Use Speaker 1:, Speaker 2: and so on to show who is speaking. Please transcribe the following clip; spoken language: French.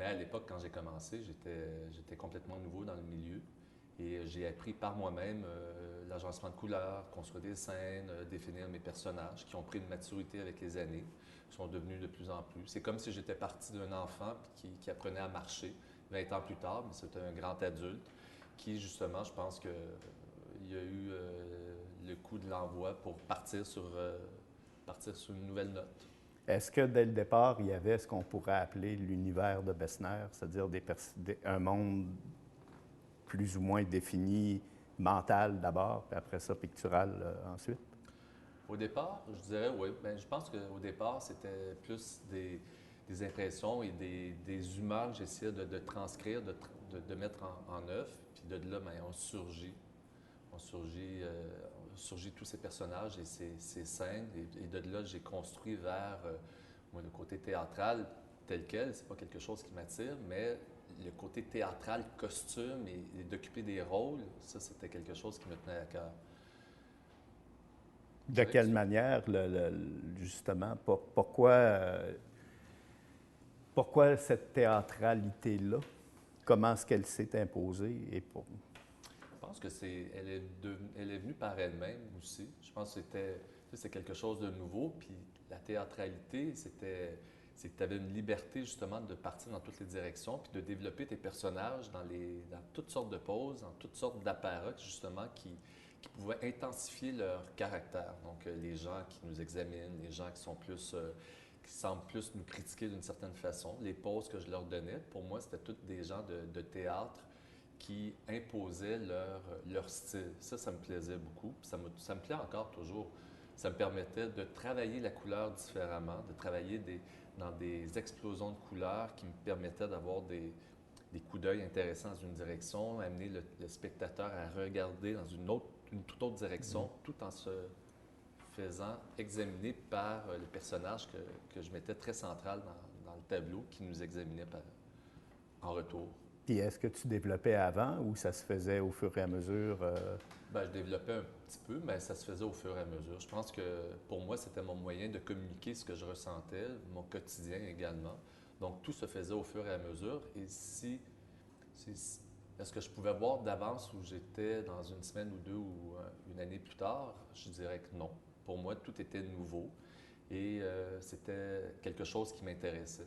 Speaker 1: Mais à l'époque, quand j'ai commencé, j'étais complètement nouveau dans le milieu. Et j'ai appris par moi-même l'agencement de couleurs, construire des scènes, définir mes personnages qui ont pris une maturité avec les années, qui sont devenus de plus en plus. C'est comme si j'étais parti d'un enfant qui apprenait à marcher 20 ans plus tard, mais c'était un grand adulte qui, justement, je pense que il y a eu le coup de l'envoi pour partir sur une nouvelle note.
Speaker 2: Est-ce que dès le départ, il y avait ce qu'on pourrait appeler l'univers de Bessner, c'est-à-dire un monde plus ou moins défini, mental d'abord, puis après ça pictural ensuite?
Speaker 1: Au départ, je dirais oui. Ben, je pense qu'au départ, c'était plus des impressions et des humeurs que j'essayais de transcrire, de mettre en œuvre. Puis de là, ben, on surgit tous ces personnages et ces scènes. Et de là, j'ai construit vers moi, le côté théâtral tel quel. C'est pas quelque chose qui m'attire, mais le côté théâtral, costume et d'occuper des rôles, ça, c'était quelque chose qui me tenait à cœur. Je
Speaker 2: De
Speaker 1: dirais que
Speaker 2: quelle
Speaker 1: ça.
Speaker 2: manière, justement, pourquoi cette théâtralité-là? Comment est-ce qu'elle s'est imposée?
Speaker 1: Je pense que elle est venue par elle-même aussi. Je pense que c'est quelque chose de nouveau. Puis la théâtralité, c'est que tu avais une liberté justement de partir dans toutes les directions, puis de développer tes personnages dans toutes sortes de poses, dans toutes sortes d'apparats justement qui pouvaient intensifier leur caractère. Donc les gens qui nous examinent, les gens qui semblent plus nous critiquer d'une certaine façon, les poses que je leur donnais, pour moi, c'était toutes des gens de théâtre qui imposaient leur style. Ça me plaisait beaucoup. Puis ça me plaît encore toujours. Ça me permettait de travailler la couleur différemment, de travailler dans des explosions de couleurs qui me permettaient d'avoir des coups d'œil intéressants dans une direction, amener le spectateur à regarder dans une toute autre direction, tout en se faisant examiner par le personnage que je mettais très central dans le tableau, qui nous examinait en retour.
Speaker 2: Puis est-ce que tu développais avant ou ça se faisait au fur et à mesure?
Speaker 1: Ben, je développais un petit peu, mais ça se faisait au fur et à mesure. Je pense que pour moi, c'était mon moyen de communiquer ce que je ressentais, mon quotidien également. Donc, tout se faisait au fur et à mesure. Et est-ce que je pouvais voir d'avance où j'étais dans une semaine ou deux ou une année plus tard? Je dirais que non. Pour moi, tout était nouveau et c'était quelque chose qui m'intéressait.